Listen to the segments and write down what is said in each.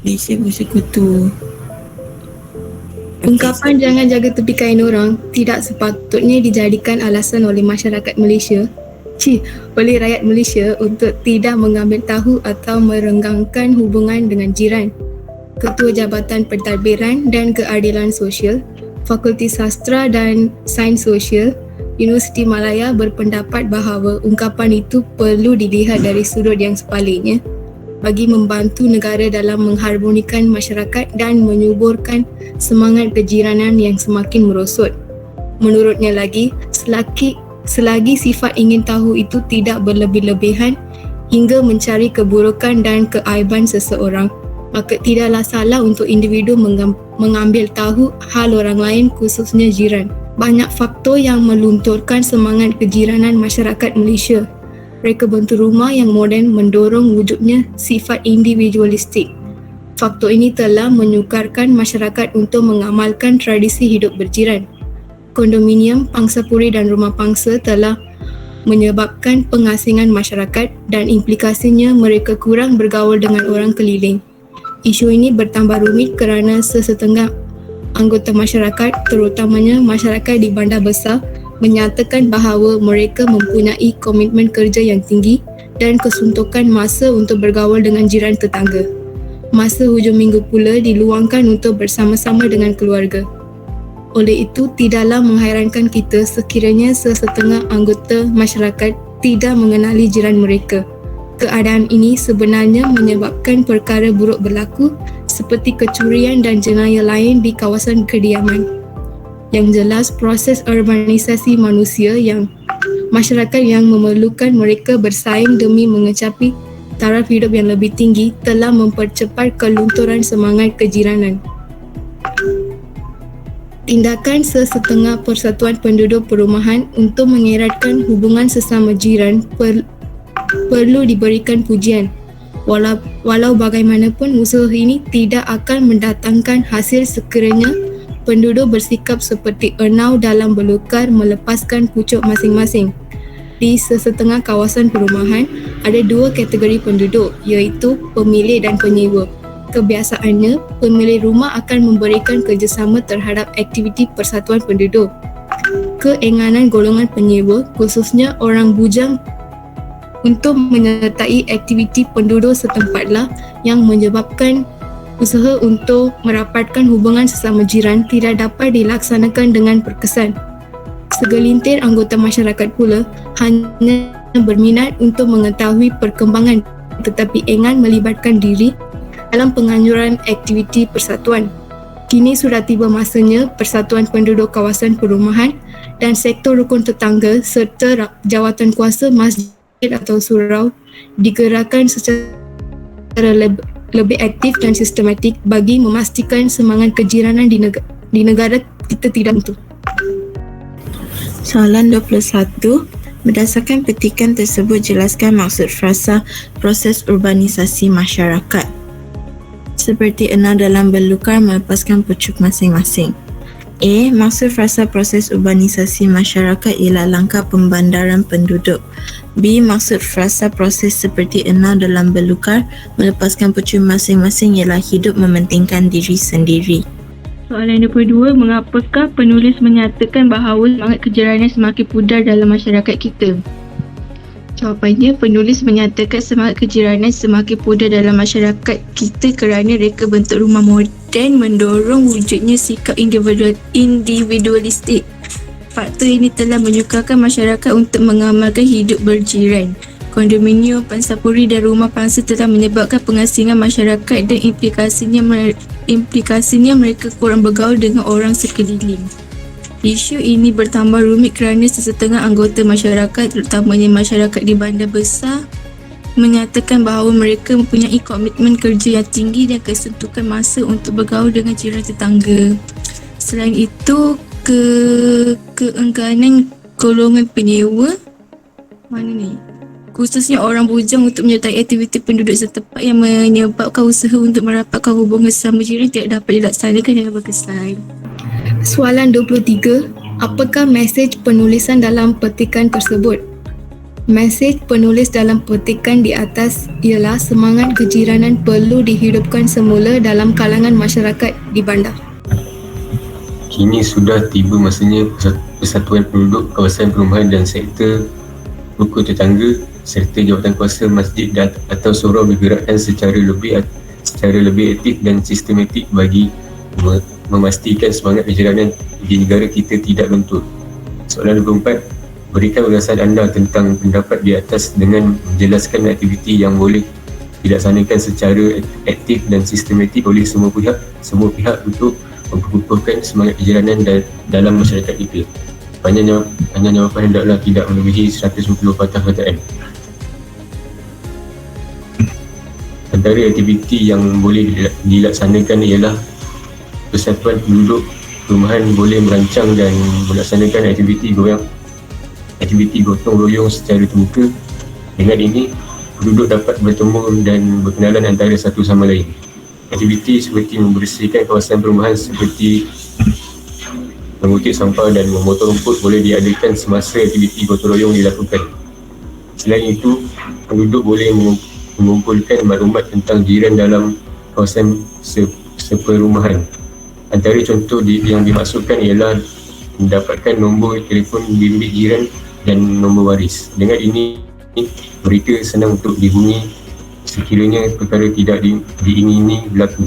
Malaysia bersekutu. Ungkapan jangan jaga tepi kain orang tidak sepatutnya dijadikan alasan oleh masyarakat Malaysia, oleh rakyat Malaysia untuk tidak mengambil tahu atau merenggangkan hubungan dengan jiran. Ketua Jabatan Pentadbiran dan Keadilan Sosial, Fakulti Sastra dan Sains Sosial, Universiti Malaya berpendapat bahawa ungkapan itu perlu dilihat dari sudut yang sebaliknya bagi membantu negara dalam mengharmonikan masyarakat dan menyuburkan semangat kejiranan yang semakin merosot. Menurutnya lagi, selagi sifat ingin tahu itu tidak berlebih-lebihan hingga mencari keburukan dan keaiban seseorang, maka tidaklah salah untuk individu mengambil tahu hal orang lain, khususnya jiran. Banyak faktor yang melunturkan semangat kejiranan masyarakat Malaysia. Reka bentuk rumah yang moden mendorong wujudnya sifat individualistik. Faktor ini telah menyukarkan masyarakat untuk mengamalkan tradisi hidup berjiran. Kondominium, pangsapuri dan rumah pangsa telah menyebabkan pengasingan masyarakat dan implikasinya mereka kurang bergaul dengan orang keliling. Isu ini bertambah rumit kerana sesetengah anggota masyarakat, terutamanya masyarakat di bandar besar, menyatakan bahawa mereka mempunyai komitmen kerja yang tinggi dan kesuntukan masa untuk bergaul dengan jiran tetangga. Masa hujung minggu pula diluangkan untuk bersama-sama dengan keluarga. Oleh itu, tidaklah menghairankan kita sekiranya sesetengah anggota masyarakat tidak mengenali jiran mereka. Keadaan ini sebenarnya menyebabkan perkara buruk berlaku seperti kecurian dan jenayah lain di kawasan kediaman. Yang jelas, proses urbanisasi masyarakat yang memerlukan mereka bersaing demi mengecapi taraf hidup yang lebih tinggi telah mempercepat kelunturan semangat kejiranan. Tindakan sesetengah persatuan penduduk perumahan untuk mengeratkan hubungan sesama jiran perlu diberikan pujian. Walau bagaimanapun usaha ini tidak akan mendatangkan hasil sekiranya penduduk bersikap seperti ernau dalam belukar melepaskan pucuk masing-masing. Di sesetengah kawasan perumahan, ada dua kategori penduduk, iaitu pemilik dan penyewa. Kebiasaannya, pemilik rumah akan memberikan kerjasama terhadap aktiviti persatuan penduduk. Keenganan golongan penyewa, khususnya orang bujang, untuk menyertai aktiviti penduduk setempatlah yang menyebabkan usaha untuk merapatkan hubungan sesama jiran tidak dapat dilaksanakan dengan berkesan. Segelintir anggota masyarakat pula hanya berminat untuk mengetahui perkembangan tetapi enggan melibatkan diri dalam penganjuran aktiviti persatuan. Kini sudah tiba masanya persatuan penduduk kawasan perumahan dan sektor rukun tetangga serta jawatan kuasa masjid atau surau digerakkan secara lebih aktif dan sistematik bagi memastikan semangat kejiranan di negara kita tidak runtuh. Soalan 21. Berdasarkan petikan tersebut, jelaskan maksud frasa proses urbanisasi masyarakat. Seperti ernau dalam belukar melepaskan pucuk masing-masing. A. Maksud frasa proses urbanisasi masyarakat ialah langkah pembandaran penduduk. B. Maksud frasa proses seperti ernau dalam belukar melepaskan pucuk masing-masing ialah hidup mementingkan diri sendiri. Soalan 22. Mengapakah penulis menyatakan bahawa semangat kejiranan semakin pudar dalam masyarakat kita? Jawapannya, penulis menyatakan semangat kejiranan semakin pudar dalam masyarakat kita kerana reka bentuk rumah moden mendorong wujudnya sikap individualistik. Faktor ini telah menyukarkan masyarakat untuk mengamalkan hidup berjiran. Kondominium, pangsapuri dan rumah pangsa telah menyebabkan pengasingan masyarakat dan implikasinya mereka kurang bergaul dengan orang sekeliling. Isu ini bertambah rumit kerana sesetengah anggota masyarakat, terutamanya masyarakat di bandar besar, menyatakan bahawa mereka mempunyai komitmen kerja yang tinggi dan kesuntukan masa untuk bergaul dengan jiran tetangga. Selain itu, keengganan golongan penyewa khususnya orang bujang untuk menyertai aktiviti penduduk setempat yang menyebabkan usaha untuk merapatkan hubungan sesama jiran tidak dapat dilaksanakan dengan berkesan. Soalan 23. Apakah mesej penulisan dalam petikan tersebut? Mesej penulis dalam petikan di atas ialah semangat kejiranan perlu dihidupkan semula dalam kalangan masyarakat di bandar. Kini sudah tiba masanya persatuan penduduk kawasan perumahan dan sektor rukun tetangga serta jawatan kuasa masjid atau surau bergerakkan secara lebih aktif dan sistematik bagi memastikan semangat kejiranan di negara kita tidak luntur. Soalan 24. Berikan ulasan anda tentang pendapat di atas dengan menjelaskan aktiviti yang boleh dilaksanakan secara aktif dan sistematik oleh semua pihak untuk memperkukuhkan semangat kejiranan dalam masyarakat kita. Panjang jawapan hendaklah tidak melebihi 150 patah perkataan. Antara aktiviti yang boleh dilaksanakan ialah persatuan penduduk perumahan boleh merancang dan melaksanakan aktiviti gotong royong secara terbuka. Dengan ini, penduduk dapat bertemu dan berkenalan antara satu sama lain. Aktiviti seperti membersihkan kawasan perumahan seperti mengutip sampah dan memotong rumput boleh diadakan semasa aktiviti gotong royong dilakukan. Selain itu, penduduk boleh mengumpulkan maklumat tentang jiran dalam kawasan seperumahan. Antara contoh yang dimaksudkan ialah mendapatkan nombor telefon bimbit jiran dan nombor waris. Dengan ini, mereka senang untuk dihubungi sekiranya perkara tidak diingini berlaku.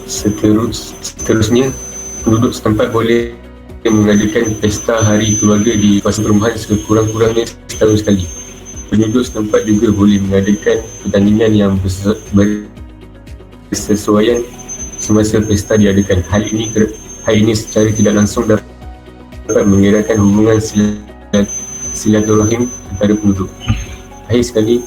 Seterusnya, penduduk setempat boleh mengadakan pesta hari keluarga di kawasan perumahan sekurang-kurangnya setahun sekali. Penduduk setempat juga boleh mengadakan pertandingan yang bersesuaian semasa pesta diadakan. Hal ini secara tidak langsung dapat menggerakkan hubungan silaturahim antara penduduk. Akhir sekali,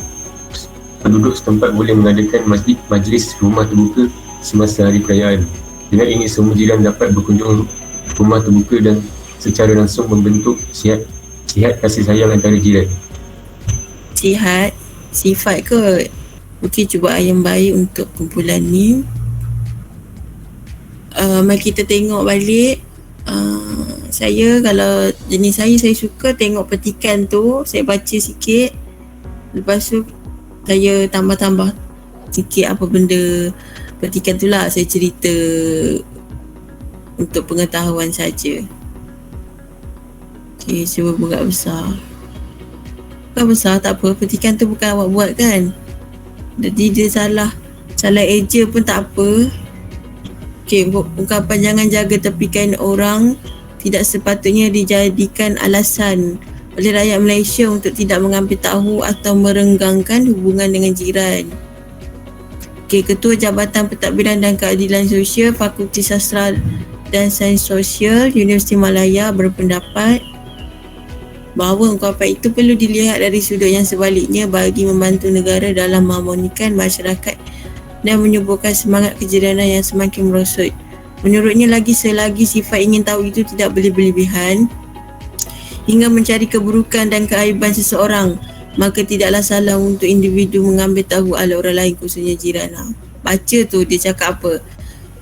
penduduk setempat boleh mengadakan majlis rumah terbuka semasa hari perayaan. Dengan ini, semua jiran dapat berkunjung rumah terbuka dan secara langsung membentuk sihat kasih sayang antara jiran. Sihat, sifat kot. Okey, cuba yang baik untuk kumpulan ni. Mari kita tengok balik. Saya kalau jenis saya suka tengok petikan tu, saya baca sikit. Lepas tu saya tambah-tambah sikit apa benda petikan tu lah, saya cerita untuk pengetahuan saja. Okey, cuba buka besar. Bukan besar tak apa, petikan tu bukan awak buat kan. Jadi dia salah eja pun tak apa. Okey, ungkapan jangan jaga tepikan orang tidak sepatutnya dijadikan alasan oleh rakyat Malaysia untuk tidak mengambil tahu atau merenggangkan hubungan dengan jiran. Okey, Ketua Jabatan Pentadbiran dan Keadilan Sosial Fakulti Sastra dan Sains Sosial Universiti Malaya berpendapat bahawa ungkapan itu perlu dilihat dari sudut yang sebaliknya bagi membantu negara dalam mengharmonikan masyarakat dan menyuburkan semangat kejiranan yang semakin merosot. Menurutnya lagi selagi sifat ingin tahu itu tidak boleh berlebihan hingga mencari keburukan dan keaiban seseorang, maka tidaklah salah untuk individu mengambil tahu hal orang lain, khususnya jiran. Baca tu dia cakap apa?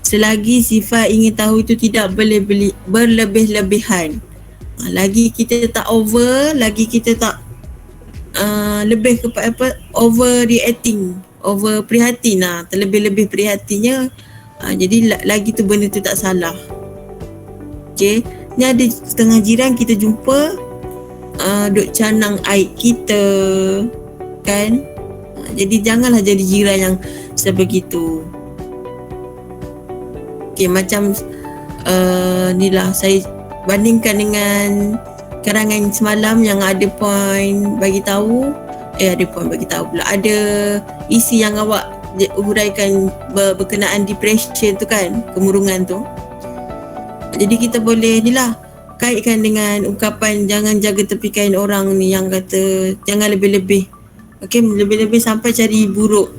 Selagi sifat ingin tahu itu tidak boleh berlebih-lebihan. Lagi kita tak over, lagi kita tak lebih kepada overreacting, over prihatin terlebih-lebih prihatinnya. Jadi lagi tu benda tu tak salah. Okay, ni ada setengah jiran kita jumpa duk canang aib kita kan. Jadi janganlah jadi jiran yang sebegitu. Okay, macam ni lah saya bandingkan dengan karangan semalam yang ada poin bagi tahu pula, ada isi yang awak huraikan berkenaan depression tu kan, kemurungan tu. Jadi kita boleh ni lah kaitkan dengan ungkapan jangan jaga tepikan orang ni yang kata jangan lebih-lebih. Okey, lebih-lebih sampai cari buruk.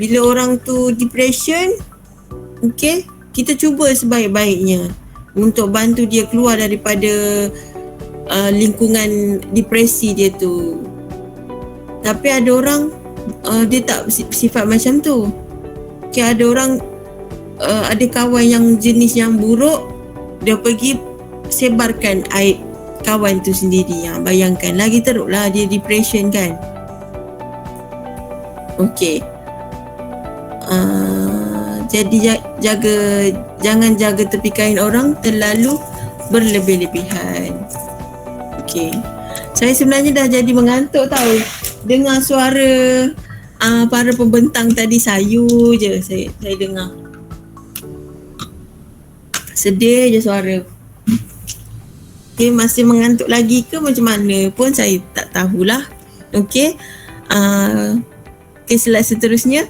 Bila orang tu depression, okey, kita cuba sebaik-baiknya untuk bantu dia keluar daripada lingkungan depresi dia tu. Tapi ada orang dia tak sifat macam tu. Okay, ada orang ada kawan yang jenis yang buruk, dia pergi sebarkan aib kawan tu sendiri. Bayangkanlah kita teruklah dia depression kan. Okey. Jadi jangan jaga tepi kain orang terlalu berlebih-lebihan. Okey. Saya sebenarnya dah jadi mengantuk tau. Dengar suara para pembentang tadi sayu je saya dengar. Sedih je suara. Okay, masih mengantuk lagi ke macam mana pun saya tak tahulah. Okay. Okay, slide seterusnya.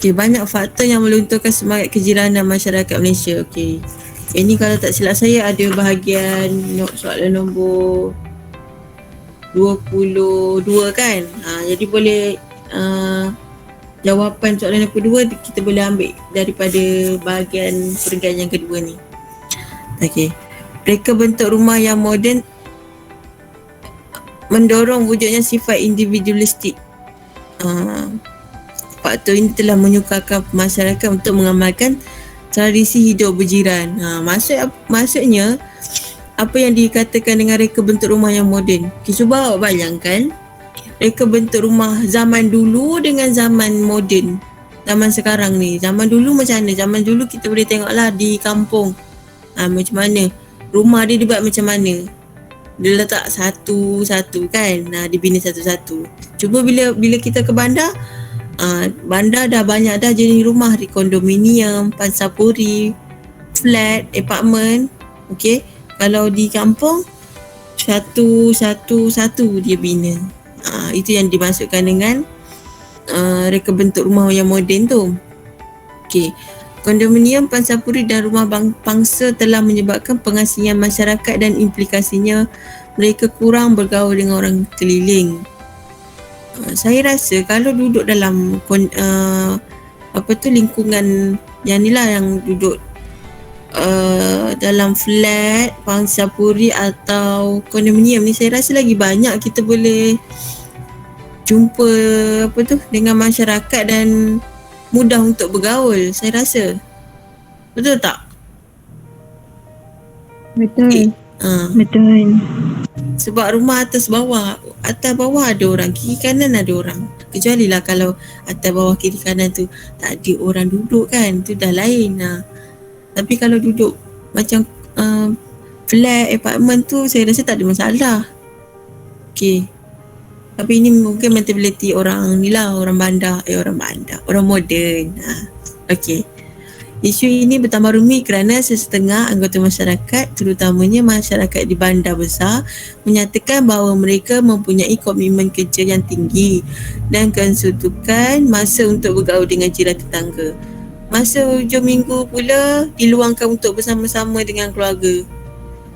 Okay, banyak faktor yang melunturkan semangat kejiranan masyarakat Malaysia. Okay. Ini kalau tak silap saya ada bahagian soalan nombor 22 kan. Jadi boleh jawapan soalan yang kedua kita boleh ambil daripada bahagian perenggan yang kedua ni. Okey. Reka bentuk rumah yang moden mendorong wujudnya sifat individualistik. Faktor ini telah menyukarkan masyarakat untuk mengamalkan tradisi hidup berjiran. Maksudnya apa yang dikatakan dengan reka bentuk rumah yang moden. Kita cuba awak bayangkan reka bentuk rumah zaman dulu dengan zaman moden. Zaman sekarang ni. Zaman dulu macam mana? Zaman dulu kita boleh tengoklah di kampung. Macam mana? Rumah dia dibuat macam mana? Dia letak satu-satu kan? Dibina satu-satu. Cuba bila kita ke bandar, bandar dah banyak dah jenis rumah di kondominium, pansapuri, flat, apartment. Okey. Kalau di kampung satu dia bina. Itu yang dimaksudkan dengan reka bentuk rumah yang moden tu. Okey. Kondominium, pansapuri dan rumah pangsa telah menyebabkan pengasingan masyarakat dan implikasinya mereka kurang bergaul dengan orang keliling. Saya rasa kalau duduk dalam lingkungan yang ni lah, yang duduk dalam flat, pansapuri atau kondominium ni, saya rasa lagi banyak kita boleh jumpa dengan masyarakat dan mudah untuk bergaul, saya rasa. Betul tak? Betul. Betul. Sebab rumah atas bawah ada orang, kiri kanan ada orang. Kecuali lah kalau atas bawah kiri kanan tu tak ada orang duduk kan, tu dah lain. Tapi kalau duduk macam flat, apartment tu, saya rasa tak ada masalah. Okay. Tapi ini mungkin mentaliti orang ni lah, orang moden. Okay. Isu ini bertambah rumit kerana sesetengah anggota masyarakat, terutamanya masyarakat di bandar besar, menyatakan bahawa mereka mempunyai komitmen kerja yang tinggi dan kesuntukan masa untuk bergaul dengan jiran tetangga. Masa hujung minggu pula diluangkan untuk bersama-sama dengan keluarga.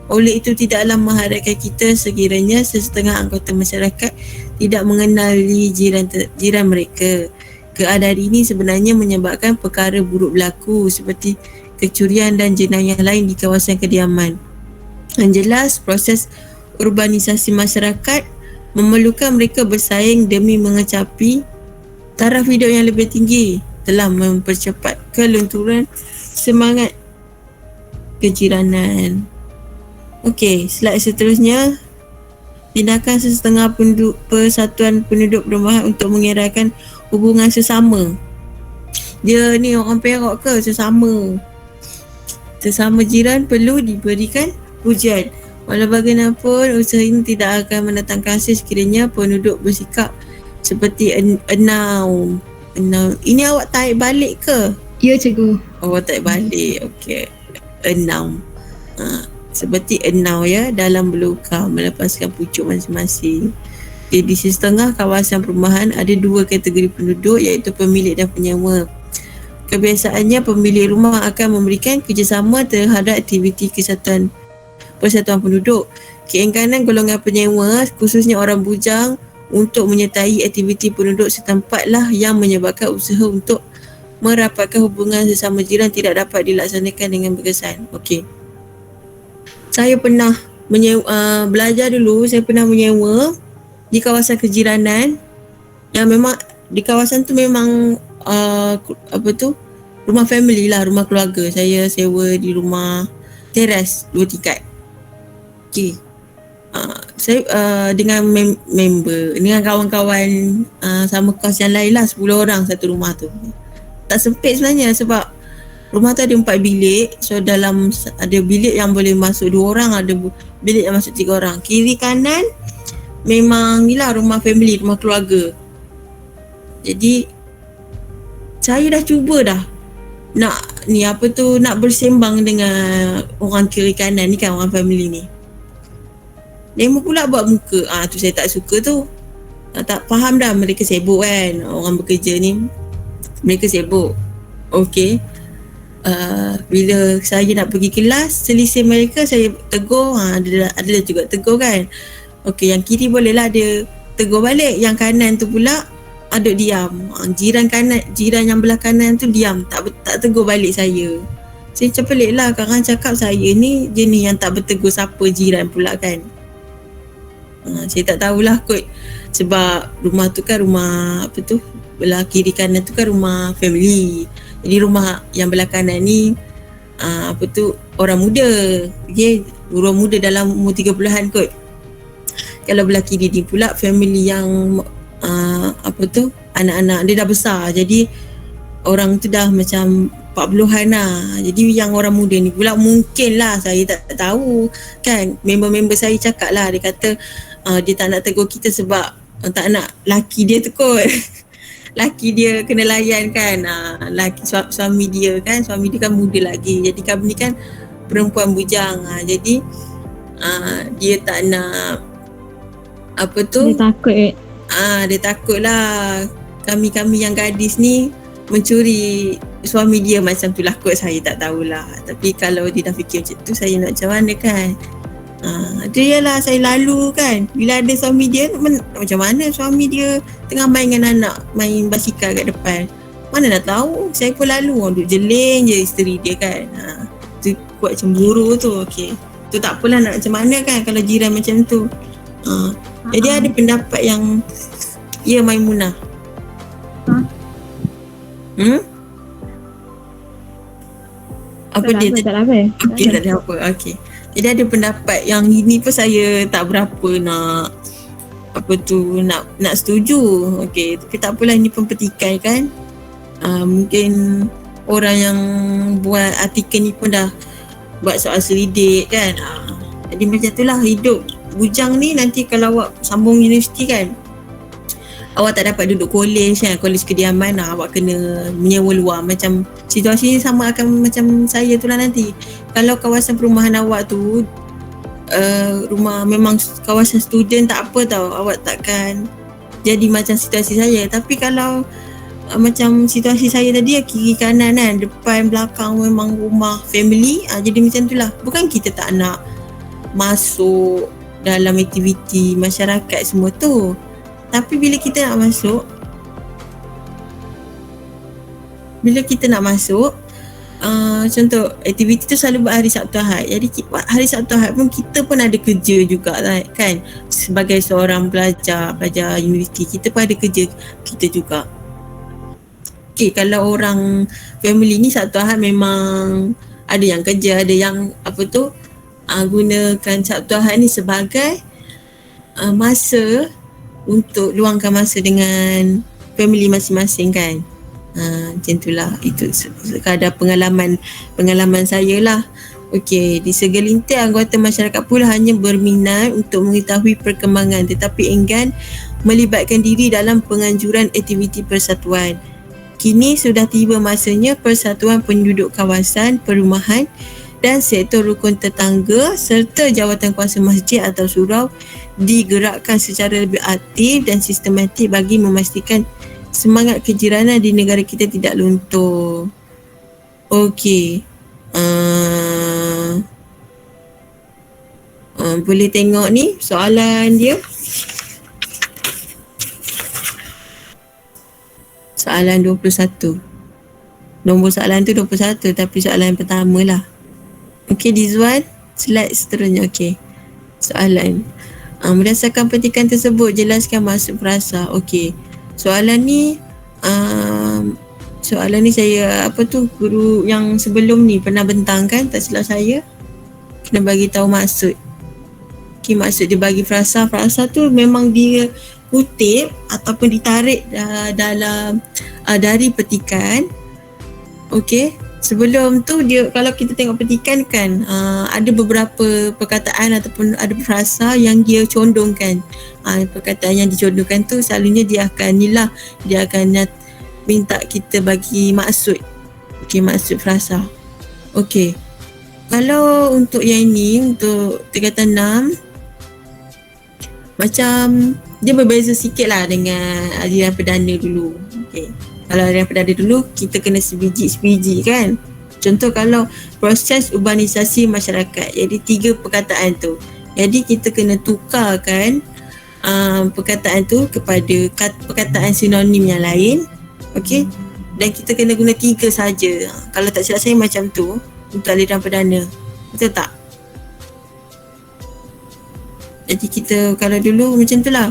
Oleh itu tidaklah mengharapkan kita sekiranya sesetengah anggota masyarakat tidak mengenali jiran mereka. Keadaan ini sebenarnya menyebabkan perkara buruk berlaku seperti kecurian dan jenayah lain di kawasan kediaman. Yang jelas, proses urbanisasi masyarakat memerlukan mereka bersaing demi mengecapi taraf hidup yang lebih tinggi, telah mempercepat kelunturan semangat kejiranan. Okey, slide seterusnya. Tindakan sesetengah persatuan penduduk perumahan untuk mengeraikan hubungan sesama. Dia ni orang Perak ke sesama? Sesama jiran perlu diberikan pujian. Walau bagaimanapun, usaha ini tidak akan mendatangkan hasil sekiranya penduduk bersikap seperti enau. Ini awak tarik balik ke? Ya, cikgu. Awak tarik balik. Okey. Enau. Seperti enau ya, dalam belukar melepaskan pucuk masing-masing. Di setengah kawasan perumahan ada dua kategori penduduk, iaitu pemilik dan penyewa. Kebiasaannya pemilik rumah akan memberikan kerjasama terhadap aktiviti persatuan penduduk. Keengganan golongan penyewa, khususnya orang bujang, untuk menyertai aktiviti penduduk setempat lah yang menyebabkan usaha untuk merapatkan hubungan sesama jiran tidak dapat dilaksanakan dengan berkesan. Okey. Saya pernah belajar dulu, saya pernah menyewa di kawasan kejiranan yang memang di kawasan tu memang rumah family lah, rumah keluarga. Saya sewa di rumah teras 2 tingkat. Okey. saya dengan member, dengan kawan-kawan sama kos yang lain lah, 10 orang satu rumah tu. Tak sempit sebenarnya sebab rumah tu ada 4 bilik. So dalam ada bilik yang boleh masuk 2 orang, ada bilik yang masuk 3 orang. Kiri kanan memang ni lah rumah family, rumah keluarga. Jadi saya dah cuba dah nak nak bersembang dengan orang kiri kanan ni kan, orang family ni. Dia pula buat muka, tu saya tak suka tu. Tak faham dah, mereka sibuk kan, orang bekerja ni mereka sibuk. Okey, bila saya nak pergi kelas, selisih mereka saya tegur, ada juga tegur kan. Okey, yang kiri boleh lah dia tegur balik, yang kanan tu pula duduk diam. Jiran yang belah kanan tu diam, tak tegur balik saya. Saya macam pelik lah, korang cakap saya ni jenis yang tak bertegur siapa jiran pula kan. Saya tak tahulah kot, sebab rumah tu kan rumah belah kiri kanan tu kan rumah family. Jadi rumah yang belah kanan ni orang muda. Okay, orang muda dalam umur 30-an kot. Kalau belah kiri ni pula family yang anak-anak dia dah besar. Jadi orang tu dah macam 40-an lah. Jadi yang orang muda ni pula mungkin lah, saya tak tahu kan. Member-member saya cakap lah, dia kata dia tak nak tegur kita sebab tak nak laki dia tu kot. Laki dia kena layan kan, laki suami dia kan muda lagi. Jadi kami ni kan perempuan bujang. Jadi dia tak nak Dia takut dia takut lah kami yang gadis ni mencuri suami dia macam tu lah kot. Saya tak tahulah. Tapi kalau dia dah fikir macam tu, saya nak macam mana kan. Dia ialah saya lalu kan, bila ada suami dia, macam mana suami dia tengah main dengan anak, main basikal kat depan, mana nak tahu. Saya pun lalu, duduk jeling je isteri dia kan. Tu kuat cemburu tu. Okey, tu tak apalah, nak macam mana kan kalau jiran macam tu. Jadi ada pendapat yang Maimunah. Apa dia? Tak ada apa. Okey, tak ada apa. Okey. Jadi ada pendapat yang ini pun saya tak berapa nak setuju. Okey, tapi tak apalah, ini pun petikai kan. Mungkin orang yang buat artikel ni pun dah buat soal selidik kan. Jadi macam itulah hidup bujang ni. Nanti kalau awak sambung universiti kan, awak tak dapat duduk kolej kan, kolej kediaman, awak kena menyewa luar. Macam situasi ni sama akan macam saya tu lah nanti. Kalau kawasan perumahan awak tu rumah memang kawasan student, tak apa tau, awak takkan jadi macam situasi saya. Tapi kalau macam situasi saya tadi, kiri kanan kan, depan belakang memang rumah family, jadi macam tu lah. Bukan kita tak nak masuk dalam aktiviti masyarakat semua tu, tapi bila kita nak masuk, contoh aktiviti tu selalu buat hari Sabtu Ahad. Jadi hari Sabtu Ahad pun kita pun ada kerja juga kan. Sebagai seorang pelajar universiti, kita pun ada kerja kita juga. Okay, kalau orang family ni Sabtu Ahad memang ada yang kerja, ada yang gunakan Sabtu Ahad ni sebagai masa untuk luangkan masa dengan family masing-masing kan. Macam itulah, itu sekadar pengalaman saya lah. Okey, di segelintir anggota masyarakat pula hanya berminat untuk mengetahui perkembangan tetapi enggan melibatkan diri dalam penganjuran aktiviti persatuan. Kini sudah tiba masanya persatuan penduduk kawasan perumahan dan sektor rukun tetangga serta jawatan kuasa masjid atau surau digerakkan secara lebih aktif dan sistematik bagi memastikan semangat kejiranan di negara kita tidak luntur. Okey. Boleh tengok ni soalan dia. Soalan 21. Nombor soalan tu 21 tapi soalan yang pertama lah. Okey, this one slide seterusnya. Okey. Soalan. Berdasarkan petikan tersebut jelaskan maksud frasa. Okey. Soalan ni saya guru yang sebelum ni pernah bentangkan, tak silap saya. Kena bagi tahu maksud. Okay, maksud dia bagi frasa. Frasa tu memang dia kutip ataupun ditarik dalam dari petikan. Okay, sebelum tu dia, kalau kita tengok petikan kan, ada beberapa perkataan ataupun ada frasa yang dia condongkan. Perkataan yang dicondongkan tu selalunya dia akan minta kita bagi maksud. Okay, maksud frasa. Okay, kalau untuk yang ini, untuk tingkatan 6, macam dia berbeza sikit lah dengan aliran perdana dulu. Okay, kalau aliran perdana dulu kita kena sebiji kan. Contoh kalau proses urbanisasi masyarakat, jadi 3 perkataan tu. Jadi kita kena tukarkan perkataan tu kepada perkataan sinonim yang lain. Okey, dan kita kena guna 3 saja. Kalau tak silap saya macam tu untuk aliran perdana. Betul tak? Jadi kita kalau dulu macam tu lah,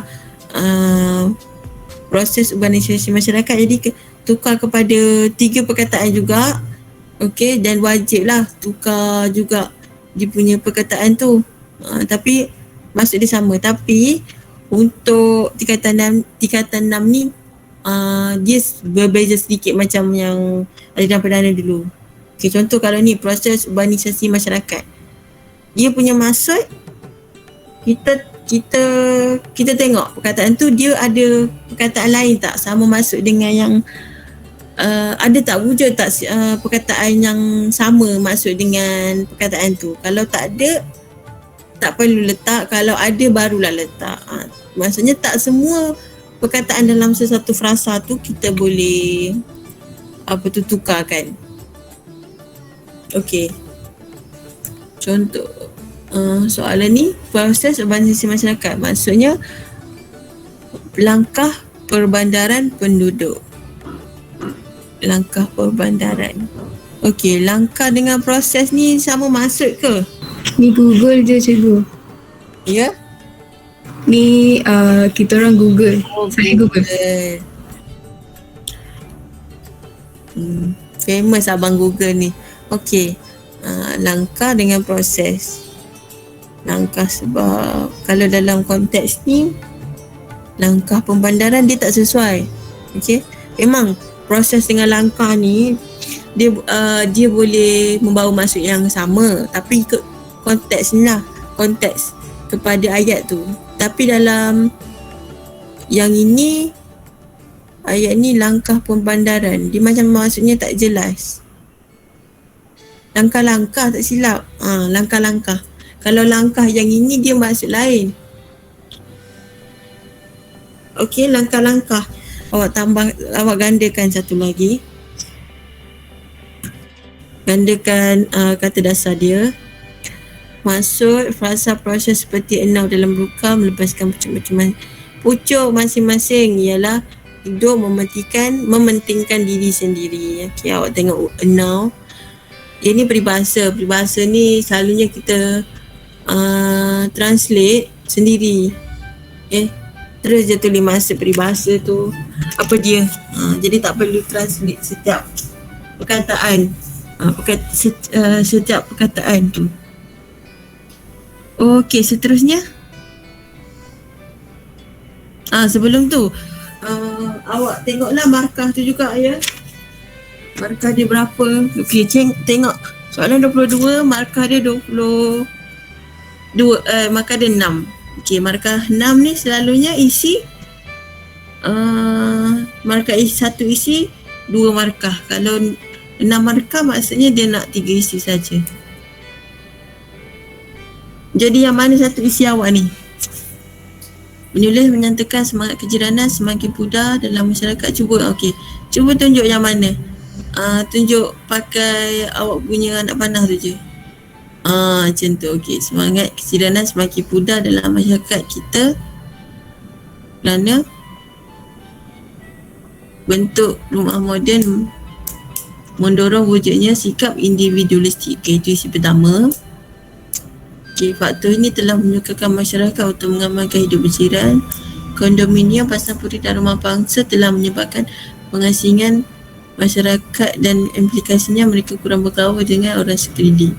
proses urbanisasi masyarakat, jadi tukar kepada 3 perkataan juga. Okey, dan wajib lah tukar juga dia punya perkataan tu. Tapi maksud dia sama. Tapi untuk tingkatan 6 ni dia berbeza sedikit macam yang aliran perdana dulu. Okay, contoh kalau ni proses urbanisasi masyarakat, dia punya maksud kita tengok perkataan tu dia ada perkataan lain tak sama maksud dengan yang ada tak, wujud tak perkataan yang sama maksud dengan perkataan tu. Kalau tak ada, tak perlu letak. Kalau ada, barulah letak. Maksudnya tak semua perkataan dalam sesuatu frasa tu kita boleh tukarkan. Okey, contoh soalan ni, proses urbanisasi masyarakat maksudnya langkah perbandaran penduduk. Langkah perbandaran. Okey, langkah dengan proses ni sama maksud ke? Ni Google je cikgu. Ya? Ni kita orang Google. Saya Google. Famous abang Google ni. Okey, langkah dengan proses. Langkah sebab kalau dalam konteks ni langkah pembandaran dia tak sesuai. Okey, memang proses dengan langkah ni dia boleh membawa maksud yang sama, tapi ikut konteks ni lah, konteks kepada ayat tu. Tapi dalam yang ini, ayat ni langkah pembandaran, dia macam maksudnya tak jelas. Langkah-langkah tak silap. Langkah-langkah. Kalau langkah yang ini dia maksud lain. Okey, langkah-langkah. Awak gandakan satu lagi. Gandakan kata dasar dia. Maksud frasa proses seperti enau dalam ruka melepaskan pucuk masing-masing ialah hidup mementingkan diri sendiri. Okey, awak tengok enau. Ini peribahasa. Peribahasa ni selalunya kita translate sendiri. Terus je tulis maksud peribahasa tu apa dia. Jadi tak perlu translate setiap perkataan. Setiap perkataan tu. Okey, seterusnya. Sebelum tu awak tengoklah markah tu juga ya. Markah dia berapa? Okey, tengok soalan 22, markah dia 22, markah dia 6. Okey, markah 6 ni selalunya isi markah satu isi 2 markah. Kalau 6 markah maksudnya dia nak 3 isi saja. Jadi yang mana satu isi awak ni? Menulis menyatakan semangat kejiranan semakin pudar dalam masyarakat. Cuba tunjuk yang mana. Tunjuk pakai awak punya anak panah tu je. Macam tu. Okey, semangat kejiranan semakin pudar dalam masyarakat kita kerana bentuk rumah moden mendorong wujudnya sikap individualistik. Okey, itu isi pertama. Okey, faktor ini telah menyukarkan masyarakat untuk mengamalkan hidup berjiran. Kondominium, pasang puri dan rumah pangsa telah menyebabkan pengasingan masyarakat dan implikasinya mereka kurang berkawan dengan orang sekeliling.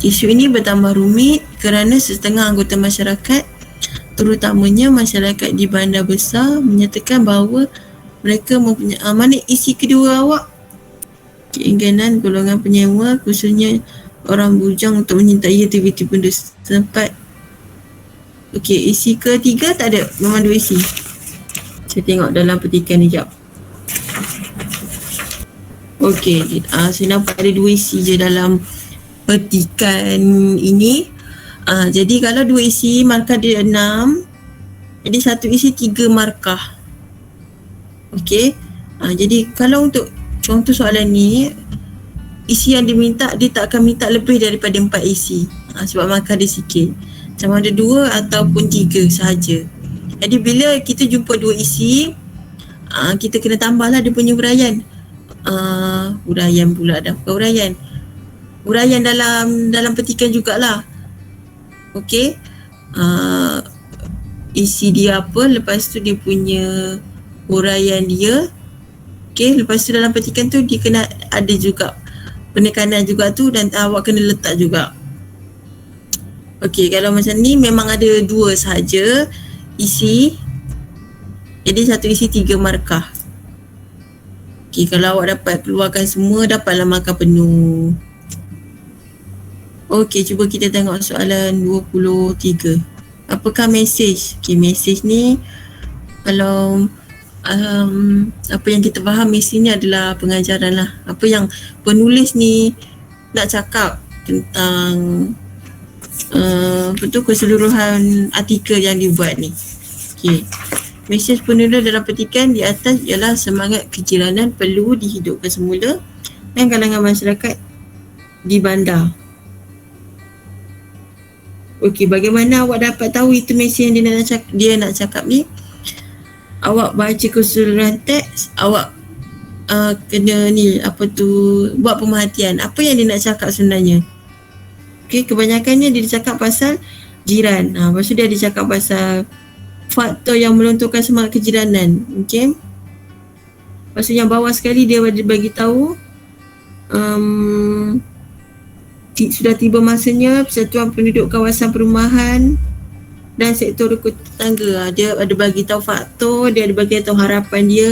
Isu ini bertambah rumit kerana setengah anggota masyarakat, terutamanya masyarakat di bandar besar, menyatakan bahawa mereka mempunyai mana isi kedua awak? Keinginan golongan penyewa khususnya orang bujang untuk menyertai aktiviti penduduk setempat. Okey, isi ketiga tak ada, memang 2 isi. Saya tengok dalam petikan ni jap. Okey, saya nampak ada 2 isi je dalam petikan ini. Jadi kalau 2 isi, markah dia 6. Jadi satu isi 3 markah. Okey. Jadi kalau untuk contoh soalan ni, isi yang diminta, dia tak akan minta lebih daripada 4 isi. Sebab markah dia sikit. Sama ada 2 ataupun 3 sahaja. Jadi bila kita jumpa 2 isi, kita kena tambahlah dia punya huraian. Huraian pula dah, bukan huraian. Huraian dalam petikan jugalah. Okey. Isi dia apa, lepas tu dia punya huraian dia. Okey, lepas tu dalam petikan tu dia kena ada juga penekanan juga tu, dan awak kena letak juga. Okey, kalau macam ni memang ada 2 sahaja isi. Jadi satu isi 3 markah. Okey, kalau awak dapat keluarkan semua, dapatlah markah penuh. Okey, cuba kita tengok soalan 23. Apakah mesej? Okey, mesej ni kalau apa yang kita faham, mesej ni adalah pengajaran lah. Apa yang penulis ni nak cakap tentang keseluruhan artikel yang dibuat ni. Okey. Mesej penulis dalam petikan di atas ialah semangat kejiranan perlu dihidupkan semula dan kalangan masyarakat di bandar. Okey, bagaimana awak dapat tahu itu mesej yang dia nak cakap ni? Awak baca keseluruhan teks, awak kena buat pemerhatian apa yang dia nak cakap sebenarnya. Okey, kebanyakannya dia cakap pasal jiran. Lepas tu dia ada cakap pasal faktor yang melontarkan semangat kejiranan. Okey. Lepas tu yang bawah sekali dia bagi tahu sudah tiba masanya persatuan penduduk kawasan perumahan dan sektor rukun tetangga. Dia ada bagi tahu faktor, dia ada bagi tahu harapan dia.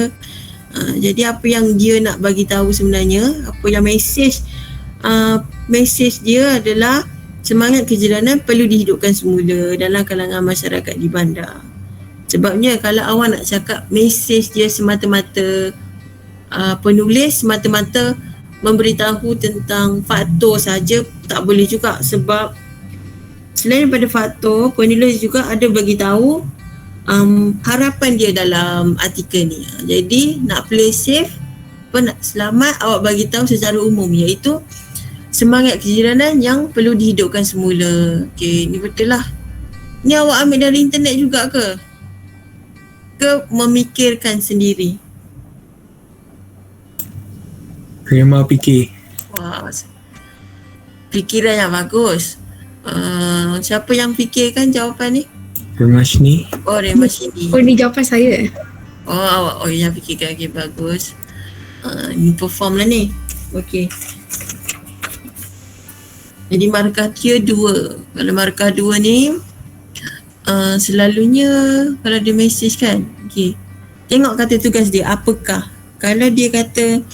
Jadi apa yang dia nak bagi tahu sebenarnya, apa yang mesej dia adalah semangat kejiranan perlu dihidupkan semula dalam kalangan masyarakat di bandar. Sebabnya kalau awak nak cakap mesej dia semata-mata penulis semata-mata memberitahu tentang faktor saja, tak boleh juga. Sebab selain daripada faktor, penulis juga ada bagi tahu harapan dia dalam artikel ni. Jadi nak play safe, nak selamat, awak bagi tahu secara umum, iaitu semangat kejiranan yang perlu dihidupkan semula. Okey, ni betul lah. Ni awak ambil dari internet juga ke memikirkan sendiri? Memang fikir. Wah, fikiran yang bagus. Siapa yang fikirkan jawapan ni? Remashni. Oh, Remashni. Oh, ni jawapan saya. Oh, awak yang fikirkan. Okay, bagus. Ni perform lah ni. Okay. Jadi markah tier 2. Kalau markah 2 ni selalunya kalau dia message kan, okay, tengok kata tugas dia apakah. Kalau dia kata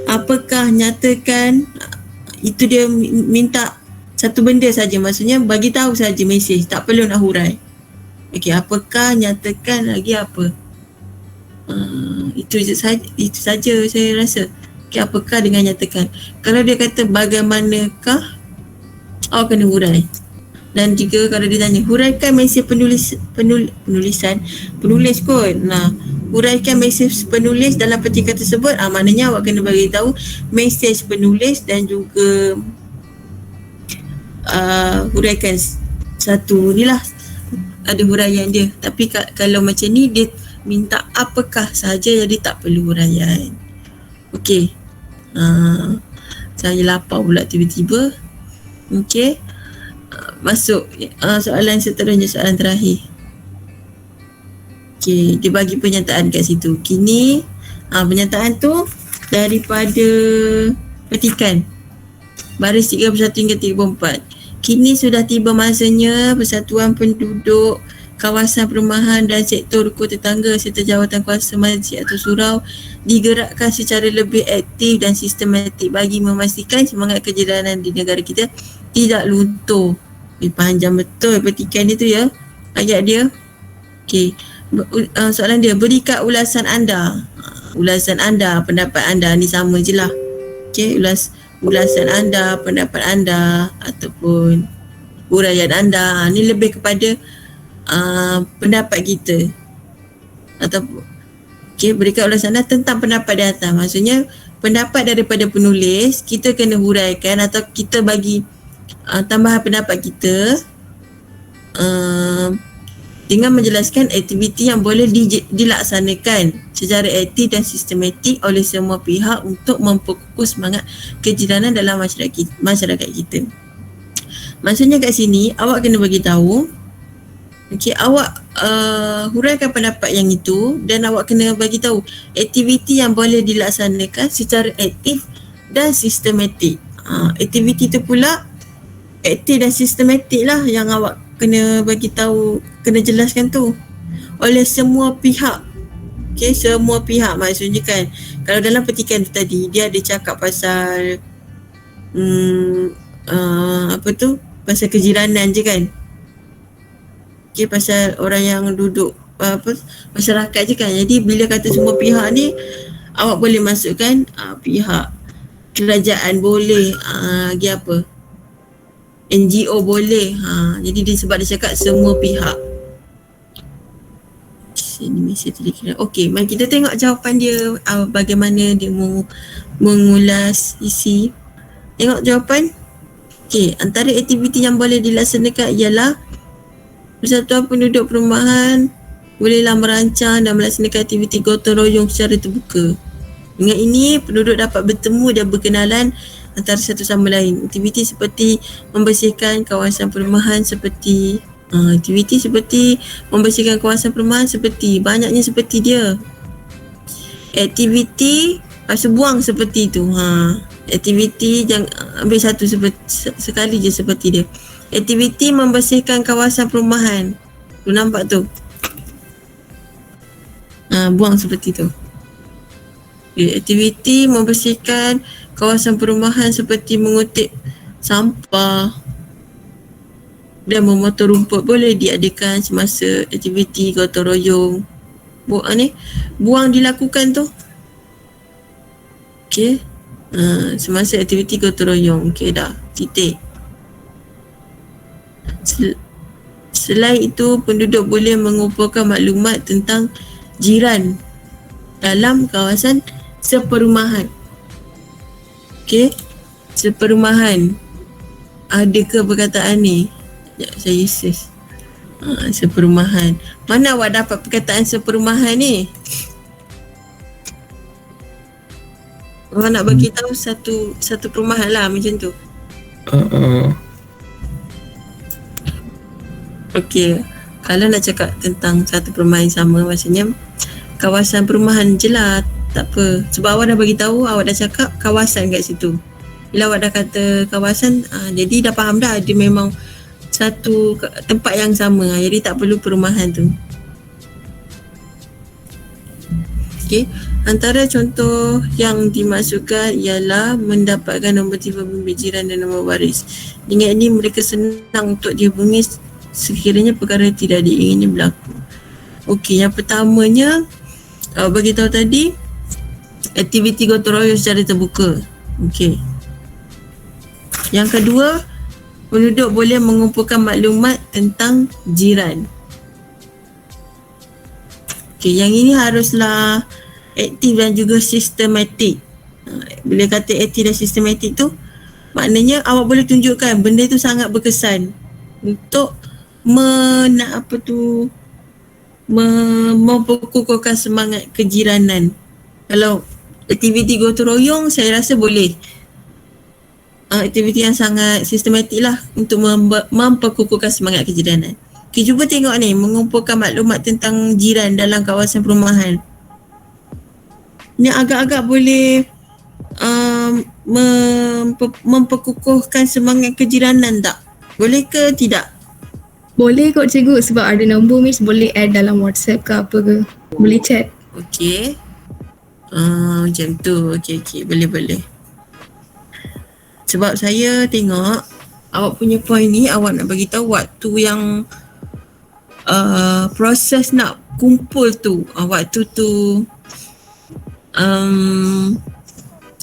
apakah, nyatakan, itu dia minta satu benda saja, maksudnya bagi tahu saja mesej, tak perlu nak hurai. Okey, apakah, nyatakan, lagi apa? Itu saja saya rasa. Okey, apakah dengan nyatakan. Kalau dia kata bagaimanakah, awak kena hurai. Dan jika kalau dia tanya huraikan mesej penulis kot. Nah, huraikan mesej penulis dalam petikan tersebut, maknanya awak kena bagi tahu mesej penulis dan juga huraikan satu ni lah, ada huraian dia. Tapi kalau macam ni dia minta apakah sahaja, jadi tak perlu huraian. Okey. Saya lapar pula tiba-tiba. Okey. Masuk soalan seterusnya, soalan terakhir. Okey, dia bagi pernyataan kat situ. Kini pernyataan tu daripada petikan baris 31 hingga 34. Kini sudah tiba masanya persatuan penduduk kawasan perumahan dan sektor ruko tetangga serta jawatan kuasa masjid atau surau digerakkan secara lebih aktif dan sistematik bagi memastikan semangat kejiranan di negara kita tidak luntur. Panjang betul petikan dia tu ya, ayat dia. Okey, soalan dia, berikan ulasan anda. Ulasan anda, pendapat anda, ni sama je lah. Okey, ulasan anda, pendapat anda ataupun uraian anda. Ni lebih kepada pendapat kita. Ataupun berikan ulasan anda tentang pendapat di atas. Maksudnya pendapat daripada penulis kita kena huraikan atau kita bagi tambahan pendapat kita dengan menjelaskan aktiviti yang boleh dilaksanakan secara aktif dan sistematik oleh semua pihak untuk memperkukuh semangat kejiranan dalam masyarakat kita. Maksudnya kat sini awak kena bagi tahu, awak huraikan pendapat yang itu dan awak kena bagi tahu aktiviti yang boleh dilaksanakan secara aktif dan sistematik. Aktiviti tu pula aktif dan sistematik lah yang awak kena bagi tahu, kena jelaskan tu oleh semua pihak. Semua pihak maksudnya kan, kalau dalam petikan tu tadi dia ada cakap pasal pasal kejiranan je kan. Pasal orang yang duduk masyarakat je kan. Jadi bila kata semua pihak ni, awak boleh masukkan pihak kerajaan boleh, NGO boleh. Jadi sebab dia cakap semua pihak. Sini mesti terkira. Okey, mari kita tengok jawapan dia, bagaimana dia mengulas isi. Tengok jawapan. Okey, antara aktiviti yang boleh dilaksanakan ialah persatuan penduduk perumahan bolehlah merancang dan melaksanakan aktiviti gotong royong secara terbuka. Dengan ini, penduduk dapat bertemu dan berkenalan antara satu sama lain. Aktiviti seperti membersihkan kawasan perumahan seperti banyaknya seperti dia. Aktiviti buang seperti tu. Aktiviti jangan ambil satu sekali je seperti dia. Aktiviti membersihkan kawasan perumahan. Tu nampak tu. Buang seperti tu. Aktiviti membersihkan kawasan perumahan seperti mengutip sampah dan memotong rumput boleh diadakan semasa aktiviti gotong royong. Buang dilakukan tu. Semasa aktiviti gotong royong. Dah, titik. Selain itu, penduduk boleh mengumpulkan maklumat tentang jiran dalam kawasan seperumahan. Seperumahan. Adakah perkataan ni? Sekejap, saya search. Seperumahan. Mana awak dapat perkataan seperumahan ni? Awak nak bagi tahu satu perumahan lah macam tu. Kalau nak cakap tentang satu perumahan yang sama, maksudnya kawasan perumahan je lah. Tak apa. Sebab awak dah bagi tahu, awak dah cakap kawasan kat situ. Bila awak dah kata kawasan, jadi dah faham dah dia memang satu tempat yang sama. Jadi tak perlu perumahan tu. Antara contoh yang dimasukkan ialah mendapatkan nombor telefon bimbit jiran dan nombor waris. Dengan ini mereka senang untuk dihubungi sekiranya perkara tidak diingini berlaku. Yang pertamanya bagi tahu tadi aktiviti gotong royong secara terbuka. Yang kedua, penduduk boleh mengumpulkan maklumat tentang jiran. Yang ini haruslah aktif dan juga sistematik. Bila kata aktif dan sistematik tu, maknanya awak boleh tunjukkan benda tu sangat berkesan untuk memperkukuhkan semangat kejiranan. Kalau aktiviti gotong royong, saya rasa boleh. Aktiviti yang sangat sistematik lah untuk memperkukuhkan semangat kejiranan. Cuba tengok ni, mengumpulkan maklumat tentang jiran dalam kawasan perumahan. Ni agak-agak boleh memperkukuhkan semangat kejiranan tak? Boleh ke tidak? Boleh kot cikgu, sebab ada nombor Miss boleh add dalam WhatsApp ke apa ke. Boleh chat. Okey. Macam tu. Okey. Boleh. Sebab saya tengok awak punya point ni, awak nak bagi tahu waktu yang proses nak kumpul tu, waktu tu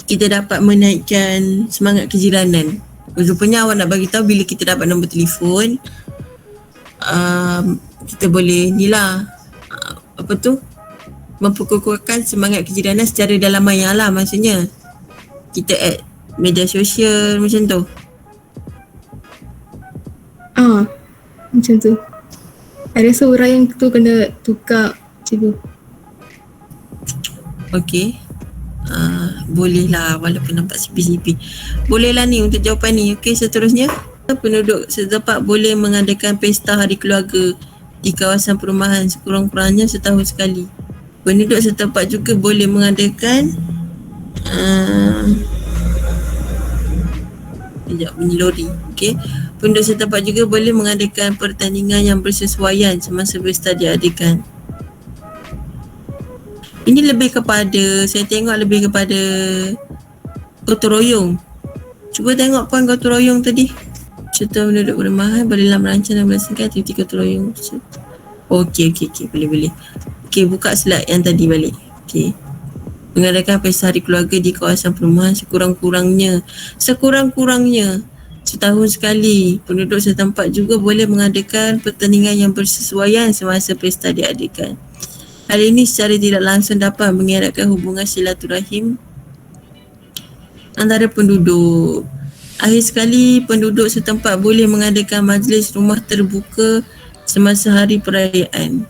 kita dapat menaikkan semangat kejiranan. Rupanya awak nak bagi tahu bila kita dapat nombor telefon, kita boleh ni lah, memperkukuhkan semangat kejiranan secara dalam maya lah, maksudnya kita add media sosial macam tu. Macam tu. I rasa uraian tu kena tukar cikgu. Okey. Boleh lah walaupun nampak sipi-sipi. Boleh lah ni untuk jawapan ni. Okey, seterusnya. Penduduk setempat boleh mengadakan pesta hari keluarga di kawasan perumahan sekurang-kurangnya setahun sekali. Penduduk setempat juga boleh mengadakan bunyi lori. Okey. Penduduk setempat juga boleh mengadakan pertandingan yang bersesuaian semasa pesta diadakan. Ini lebih kepada, saya tengok lebih kepada gotong royong. Cuba tengok poin gotong royong tadi. Serta penduduk perumahan bolehlah merancang dan melaksanakan aktiviti gotong royong. Okey, boleh. Okey, buka slide yang tadi balik. Okey. Mengadakan pesta hari keluarga di kawasan perumahan sekurang-kurangnya setahun sekali. Penduduk setempat juga boleh mengadakan pertandingan yang bersesuaian semasa pesta diadakan. Hal ini secara tidak langsung dapat mengeratkan hubungan silaturahim antara penduduk. Akhir sekali, penduduk setempat boleh mengadakan majlis rumah terbuka semasa hari perayaan.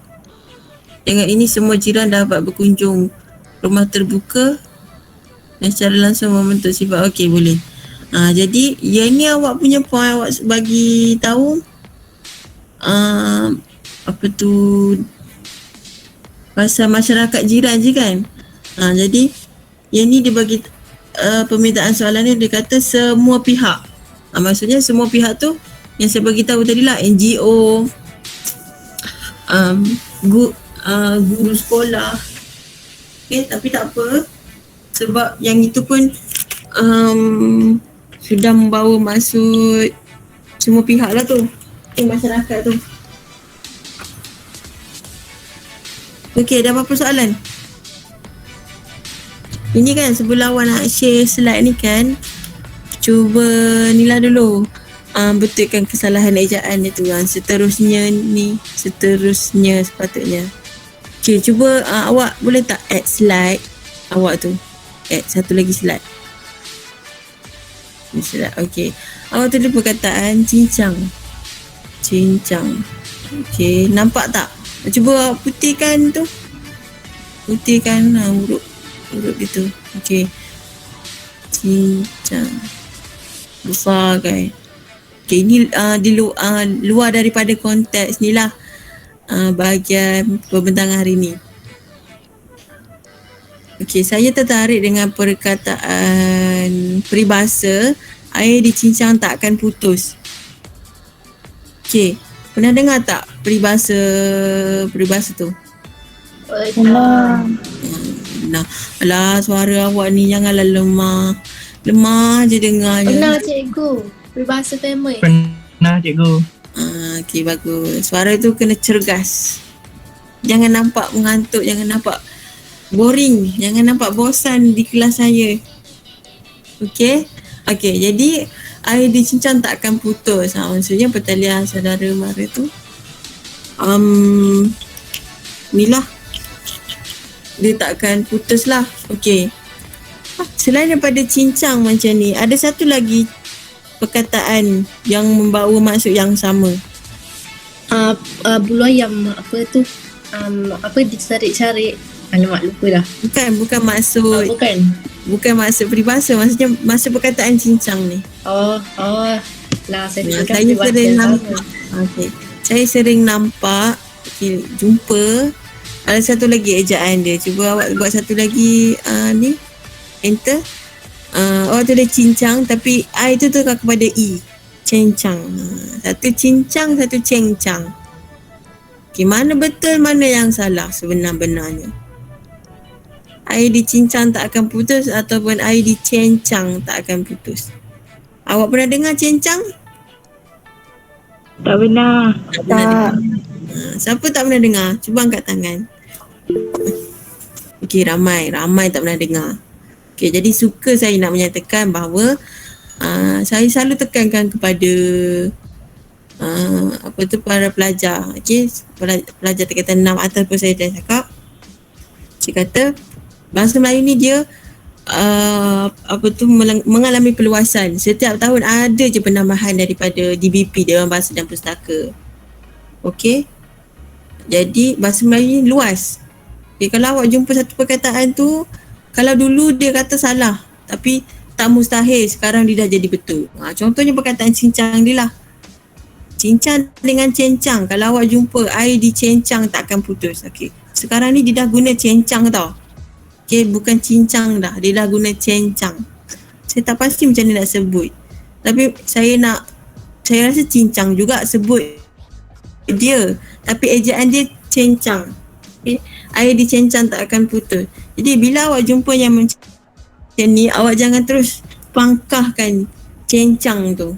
Dengan ini semua jiran dapat berkunjung rumah terbuka dan secara langsung membentuk sifat. Okey, boleh. Jadi yang ni awak punya point, awak bagi tahu pasal masyarakat jiran je kan. Jadi yang ni dia bagi permintaan soalan ni, dia kata semua pihak. Maksudnya semua pihak tu yang saya bagi tahu tadi lah, NGO, guru sekolah. Okay, tapi tak apa, sebab yang itu pun sudah membawa maksud semua pihak lah tu, masyarakat tu. Okey, ada apa-apa soalan? Ini kan sebelum awak nak share slide ni kan, cuba ni lah dulu, betulkan kesalahan ejaan dia tu. Seterusnya sepatutnya. Okey, cuba awak boleh tak add slide awak tu, add satu lagi slide. Okey, awak tu ada perkataan cincang. Okey, nampak tak? Cuba putihkan tu, huruf gitu. Okey, cincang besar kan. Okey, ini di luar daripada konteks ni lah, bahagian pembentangan hari ni. Okey, saya tertarik dengan perkataan peribahasa air dicincang tak akan putus. Okey, pernah dengar tak peribahasa tu? Nah, alah, suara awak ni janganlah lemah je dengarnya. Pernah cikgu, peribahasa famous. Pernah cikgu. Okey, bagus. Suara tu kena cergas. Jangan nampak mengantuk, jangan nampak boring, jangan nampak bosan di kelas saya. Okey, jadi air dicincang tak akan putus. Maksudnya pertalian saudara mara tu inilah, dia tak akan putus lah. Okey, selain daripada cincang macam ni, ada satu lagi perkataan yang membawa maksud yang sama. Bulu ayam apa tu? Dicari-cari. Alamak, lupa dah. Bukan maksud. Bukan maksud peribahasa, maksudnya maksud perkataan cincang ni. Saya sering nampak. Okey. Saya sering nampak, jumpa. Ada satu lagi ejaan dia. Cuba awak buat satu lagi ni. Enter. Awak tulis cincang tapi I tu tukar kepada E. cencang. Satu cincang, satu cencang. Okay, mana betul, mana yang salah sebenar-benarnya? Air dicincang tak akan putus ataupun air dicencang tak akan putus? Awak pernah dengar cencang? Tak benar. Tak pernah dengar. Siapa tak pernah dengar? Cuba angkat tangan. Okey, ramai tak pernah dengar. Okey, jadi suka saya nak menyatakan bahawa saya selalu tekankan kepada para pelajar. Okey, pelajar tingkatan 6 ataupun saya dah cakap. Saya kata bahasa Melayu ni dia mengalami perluasan. Setiap tahun ada je penambahan daripada DBP, Dewan Bahasa dan Pustaka. Okey. Jadi bahasa Melayu ni luas. Okay, kalau awak jumpa satu perkataan tu, kalau dulu dia kata salah, tapi tak mustahil sekarang dia dah jadi betul. Contohnya perkataan cincang ni lah. Cincang dengan cencang. Kalau awak jumpa air dicencang tak akan putus. Okey. Sekarang ni dia dah guna cencang tau. Okay, bukan cincang dah. Dia dah guna cencang. Saya tak pasti macam mana nak sebut. Tapi saya rasa cincang juga sebut dia. Tapi ejaan dia cencang. Okay. Air dicencang tak akan putus. Jadi bila awak jumpa yang macam ni, awak jangan terus pangkahkan cencang tu.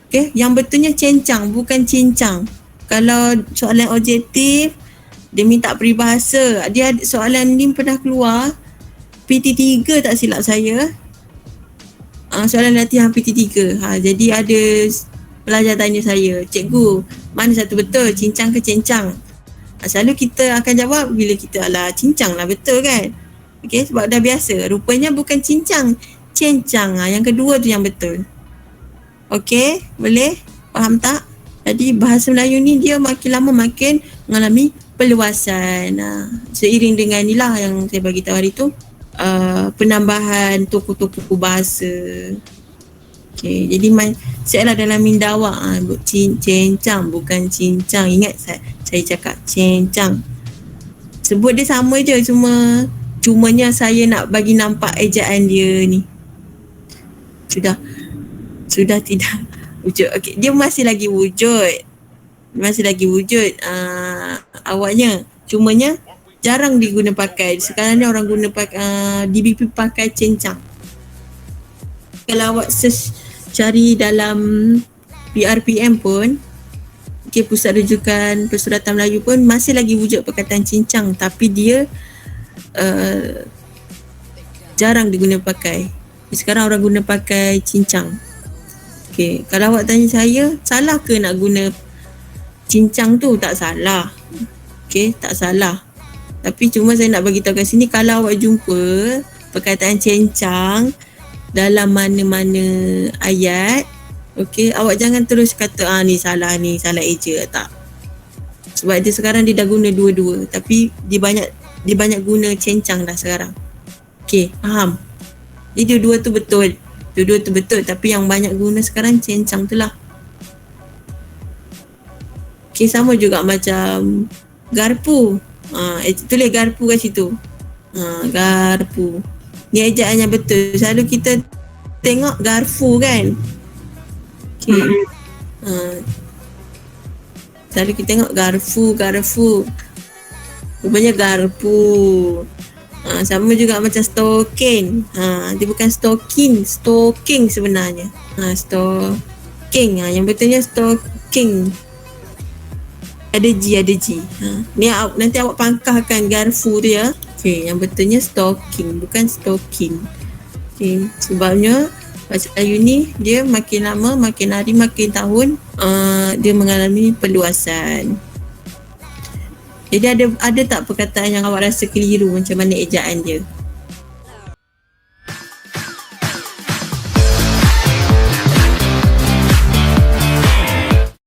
Okay. Yang betulnya cencang, bukan cincang. Kalau soalan objektif, dia minta peribahasa. Dia soalan ni pernah keluar PT3 tak silap saya. Soalan latihan PT3. Jadi ada pelajar tanya saya, cikgu, mana satu betul, cincang ke cencang? Selalu kita akan jawab bila kita cincang lah betul kan? Okey, sebab dah biasa. Rupanya bukan cincang, cencang. Yang kedua tu yang betul. Okey, boleh? Faham tak? Jadi bahasa Melayu ni dia makin lama makin mengalami perluasan. Seiring dengan inilah yang saya bagi tahu hari tu, penambahan tokoh-tokoh bahasa. Okay, jadi saya lah dalam minda awak cencang bukan cincang. Ingat saya cakap cencang. Sebut dia sama je, cumanya saya nak bagi nampak ejaan dia ni. Sudah tidak wujud. Okay, dia masih lagi wujud. Awaknya cumanya jarang diguna pakai. Sekarang ni orang guna pakai DBP pakai cencang. Kalau awak search cari dalam PRPM pun, okay, Pusat Rujukan Persuratan Melayu pun masih lagi wujud perkataan cincang, tapi dia jarang diguna pakai. Sekarang orang guna pakai cincang. Okay, kalau awak tanya saya, salah ke nak guna cincang tu? Tak salah. Okay, tak salah. Tapi cuma saya nak bagi tahu kat sini, kalau awak jumpa perkataan cencang dalam mana-mana ayat, okay, awak jangan terus kata ni salah eja. Tak. Sebab dia sekarang dia dah guna dua-dua, tapi dia banyak guna cencang dah sekarang. Okay, faham? Jadi dua-dua tu betul, tapi yang banyak guna sekarang cencang tu lah. Okay, sama juga macam garpu. Tulis garpu kat situ. Garpu. Ni ejaan yang betul. Selalu kita tengok garfu kan. Okay. Selalu kita tengok garfu. Rupanya garpu. Sama juga macam stokin. Dia bukan stoking sebenarnya. Stoking. Yang betulnya stoking. Ada G. Ni nanti awak pangkahkan garfu tu ya. Okay, yang betulnya stoking, bukan stoking. Okay, sebabnya bahasa Melayu ni dia makin lama, makin hari, makin tahun dia mengalami perluasan. Jadi ada tak perkataan yang awak rasa keliru macam mana ejaan dia?